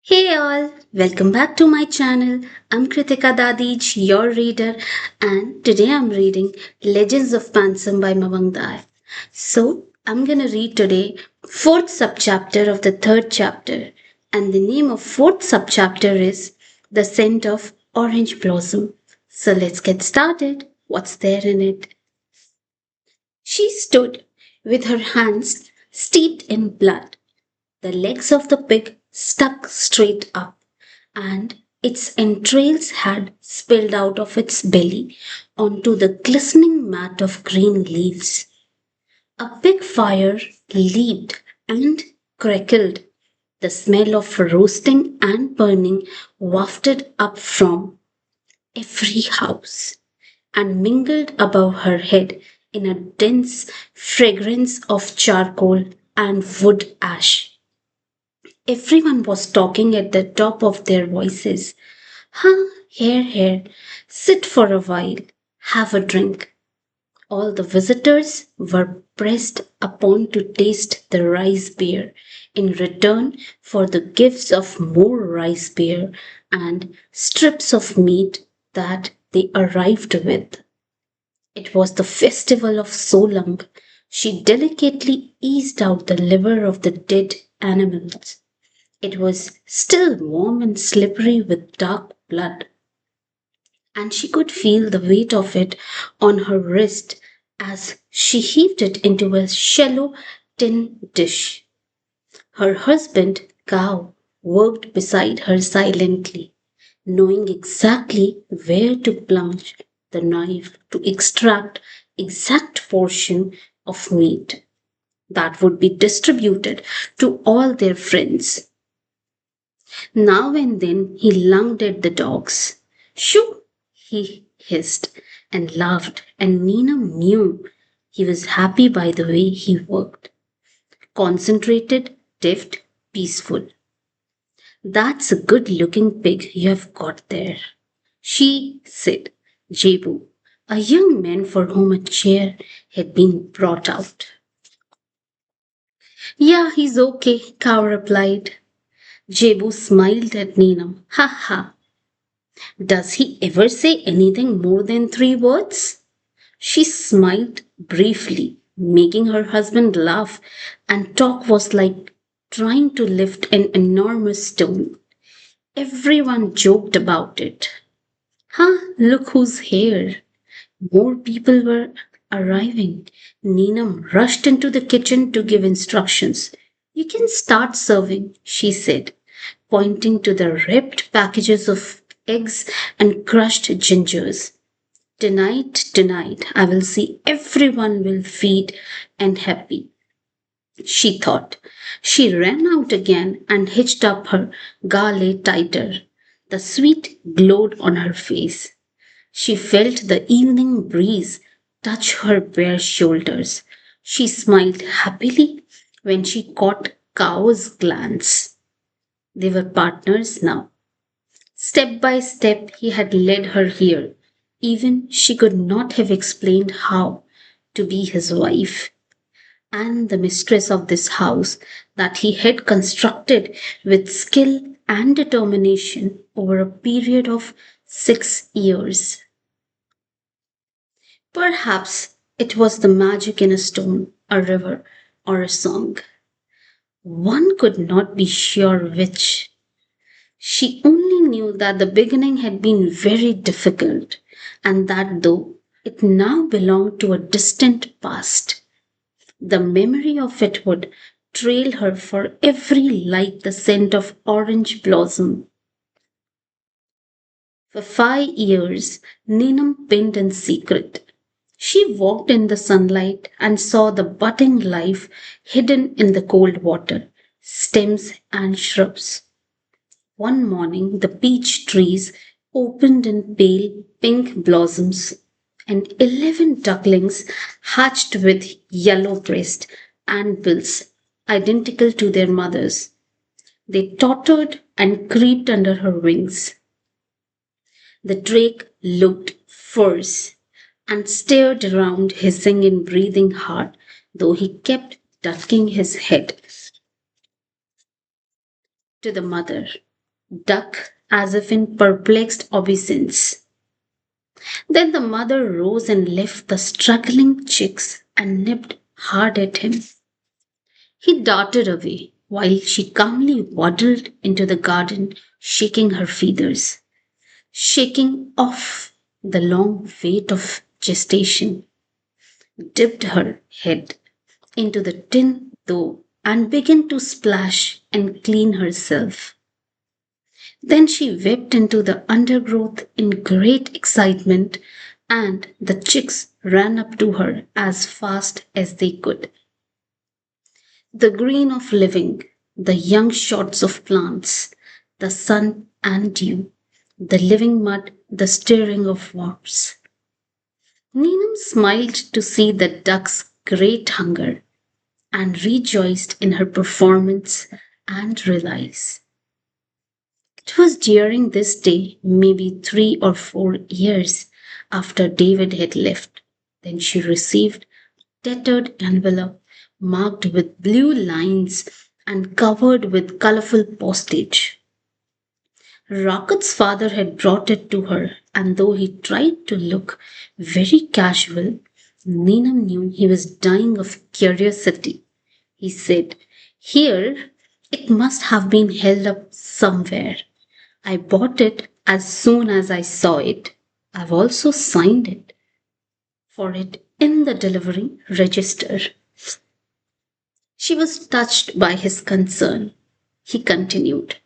Hey all, welcome back to my channel. I'm Kritika Dadij, your reader, and today I'm reading Legends of Pensam by Mamang Dai. So, I'm gonna read today fourth subchapter of the third chapter, and the name of fourth subchapter is The Scent of Orange Blossom. So let's get started. What's there in it? She stood with her hands steeped in blood, the legs of the pig stuck straight up, and its entrails had spilled out of its belly onto the glistening mat of green leaves. A big fire leaped and crackled. The smell of roasting and burning wafted up from every house and mingled above her head in a dense fragrance of charcoal and wood ash. Everyone was talking at the top of their voices. Huh, here, sit for a while, have a drink. All the visitors were pressed upon to taste the rice beer in return for the gifts of more rice beer and strips of meat that they arrived with. It was the festival of Solang. She delicately eased out the liver of the dead animals. It was still warm and slippery with dark blood, and she could feel the weight of it on her wrist as she heaved it into a shallow tin dish. Her husband, Cow, worked beside her silently, knowing exactly where to plunge the knife to extract exact portion of meat that would be distributed to all their friends. Now and then he lunged at the dogs. Shoo! He hissed and laughed, and Neenam knew he was happy by the way he worked. Concentrated, deft, peaceful. That's a good looking pig you have got there, she said. Jebu, a young man for whom a chair had been brought out. Yeah, he's okay, Cow replied. Jebu smiled at Neenam. Ha ha, does he ever say anything more than 3 words? She smiled briefly, making her husband laugh, and talk was like trying to lift an enormous stone. Everyone joked about it. Huh, look who's here. More people were arriving. Neenam rushed into the kitchen to give instructions. You can start serving, she said, pointing to the wrapped packages of eggs and crushed gingers. Tonight, I will see everyone will feed and happy, she thought. She ran out again and hitched up her gale tighter. The sweat glowed on her face. She felt the evening breeze touch her bare shoulders. She smiled happily when she caught Cow's glance. They were partners now. Step by step, he had led her here. Even she could not have explained how to be his wife and the mistress of this house that he had constructed with skill and determination over a period of 6 years. Perhaps it was the magic in a stone, a river, or a song. One could not be sure which. She only knew that the beginning had been very difficult, and that though it now belonged to a distant past, the memory of it would trail her for every like the scent of orange blossom. For 5 years, Neenam pinned in secret. She walked in the sunlight and saw the budding life hidden in the cold water, stems and shrubs. One morning, the peach trees opened in pale pink blossoms, and 11 ducklings hatched with yellow breast and bills identical to their mothers. They tottered and creaked under her wings. The drake looked fierce and stared around, hissing and breathing hard, though he kept ducking his head to the mother. duck as if in perplexed obeisance. Then the mother rose and left the struggling chicks and nipped hard at him. He darted away while she calmly waddled into the garden, shaking her feathers, shaking off the long weight of gestation, dipped her head into the tin though and began to splash and clean herself. Then she whipped into the undergrowth in great excitement, and the chicks ran up to her as fast as they could. The green of living, the young shoots of plants, the sun and dew, the living mud, the stirring of worms. Ninam smiled to see the duck's great hunger and rejoiced in her performance and realized it was during this day, maybe 3 or 4 years after David had left, then she received a tattered envelope marked with blue lines and covered with colorful postage. Rocket's father had brought it to her, and though he tried to look very casual, Neenam knew he was dying of curiosity. He said, "Here, it must have been held up somewhere. I bought it as soon as I saw it. I've also signed it for it in the delivery register." She was touched by his concern. He continued,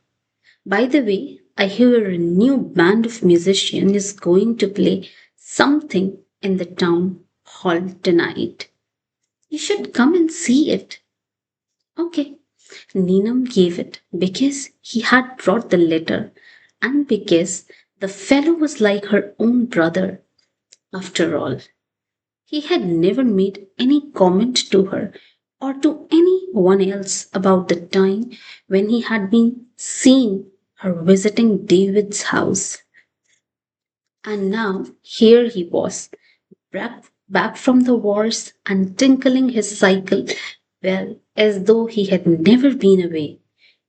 "By the way, I hear a new band of musicians is going to play something in the town hall tonight. You should come and see it." Okay. Neenam gave it because he had brought the letter and because the fellow was like her own brother. After all, he had never made any comment to her or to anyone else about the time when he had been seen her visiting David's house. And now here he was, back from the wars and tinkling his cycle well as though he had never been away,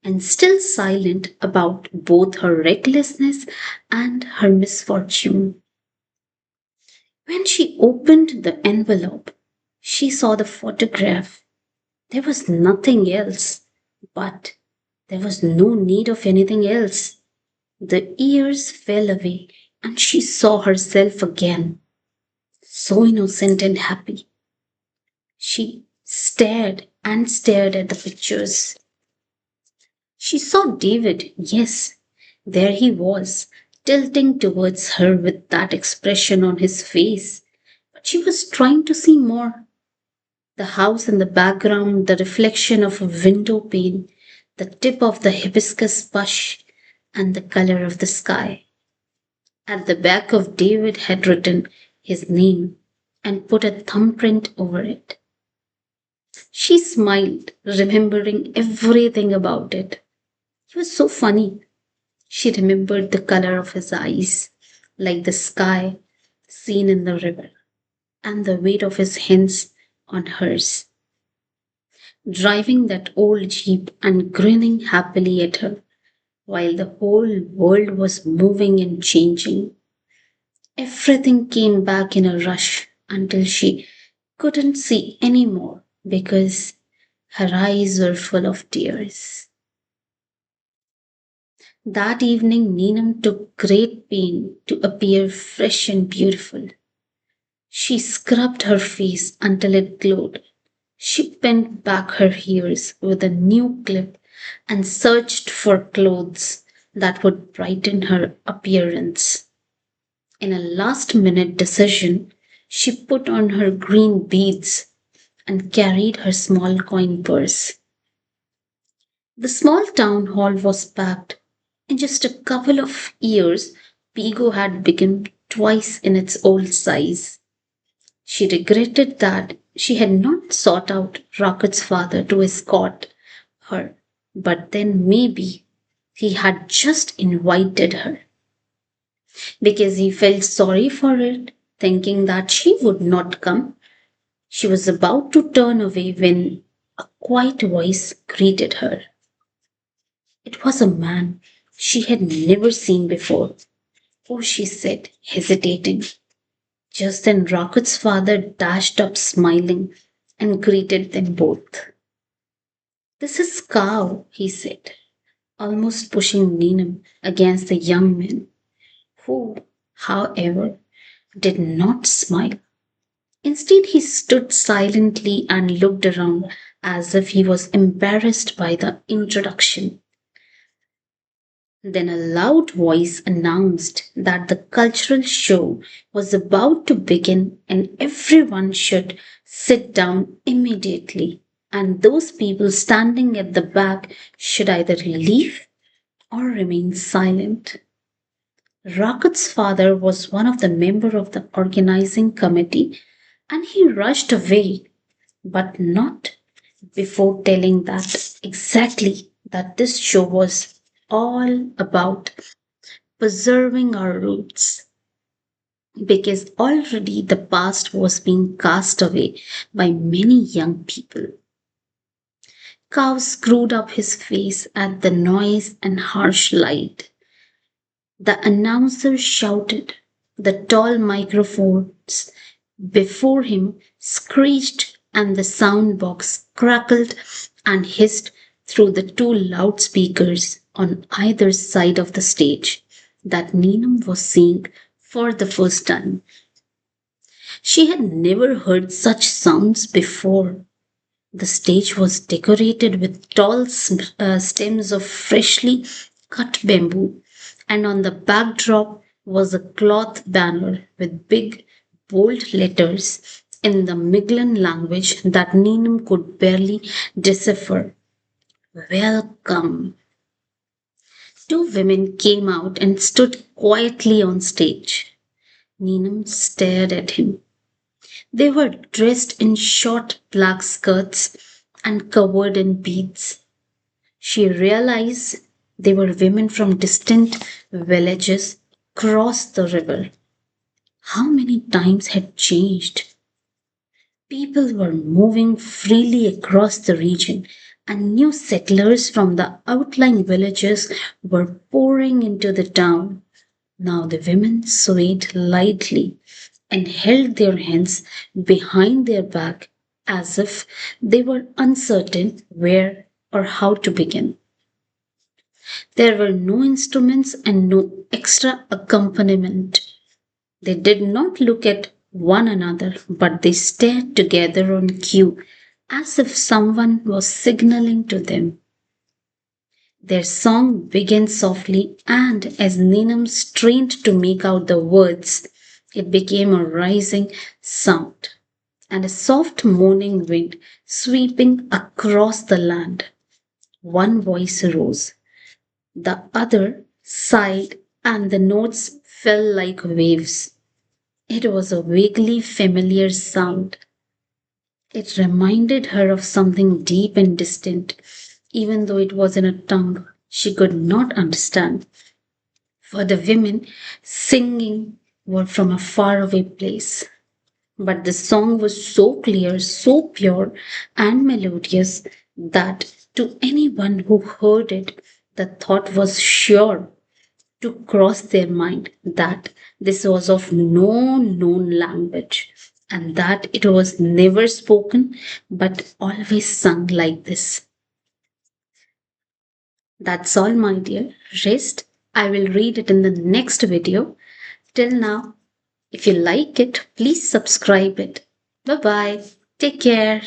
and still silent about both her recklessness and her misfortune. When she opened the envelope, she saw the photograph. There was nothing else, but there was no need of anything else. The years fell away, and she saw herself again, so innocent and happy. She stared and stared at the pictures. She saw David, yes, there he was, tilting towards her with that expression on his face. But she was trying to see more. The house in the background, the reflection of a window pane, the tip of the hibiscus bush, and the color of the sky. At the back of David had written his name and put a thumbprint over it. She smiled, remembering everything about it. He was so funny. She remembered the color of his eyes, like the sky seen in the river, and the weight of his hands on hers, driving that old jeep and grinning happily at her while the whole world was moving and changing. Everything came back in a rush until she couldn't see any more because her eyes were full of tears. That evening, Neenam took great pain to appear fresh and beautiful. She scrubbed her face until it glowed. She pinned back her ears with a new clip and searched for clothes that would brighten her appearance. In a last minute decision, she put on her green beads and carried her small coin purse. The small town hall was packed. In just a couple of years, Pigo had become twice in its old size. She regretted that she had not sought out Rocket's father to escort her, but then maybe he had just invited her because he felt sorry for it, thinking that she would not come. She was about to turn away when a quiet voice greeted her. It was a man she had never seen before. Oh, she said, hesitating. Just then Rocket's father dashed up smiling and greeted them both. This is Cow, he said, almost pushing Ninam against the young man, who, however, did not smile. Instead, he stood silently and looked around as if he was embarrassed by the introduction. Then a loud voice announced that the cultural show was about to begin and everyone should sit down immediately. And those people standing at the back should either leave or remain silent. Rocket's father was one of the members of the organizing committee and he rushed away, but not before telling that exactly that this show was all about preserving our roots because already the past was being cast away by many young people. Cow screwed up his face at the noise and harsh light. The announcer shouted. The tall microphones before him screeched, and the sound box crackled and hissed through the two loudspeakers on either side of the stage that Neenam was seeing for the first time. She had never heard such sounds before. The stage was decorated with tall stems of freshly cut bamboo, and on the backdrop was a cloth banner with big, bold letters in the Miglan language that Neenam could barely decipher. Welcome. Two women came out and stood quietly on stage. Neenam stared at him. They were dressed in short black skirts and covered in beads. She realized they were women from distant villages across the river. How many times had changed? People were moving freely across the region, and new settlers from the outlying villages were pouring into the town. Now the women swayed lightly and held their hands behind their back as if they were uncertain where or how to begin. There were no instruments and no extra accompaniment. They did not look at one another, but they stared together on cue as if someone was signaling to them. Their song began softly, and as Ninam strained to make out the words, it became a rising sound and a soft morning wind sweeping across the land. One voice rose, the other sighed, and the notes fell like waves. It was a vaguely familiar sound. It reminded her of something deep and distant, even though it was in a tongue she could not understand. For the women singing were from a faraway place. But the song was so clear, so pure and melodious that to anyone who heard it, the thought was sure to cross their mind that this was of no known language and that it was never spoken but always sung like this. That's all, my dear. Rest. I will read it in the next video. Till now, if you like it, please subscribe it. Bye bye. Take care.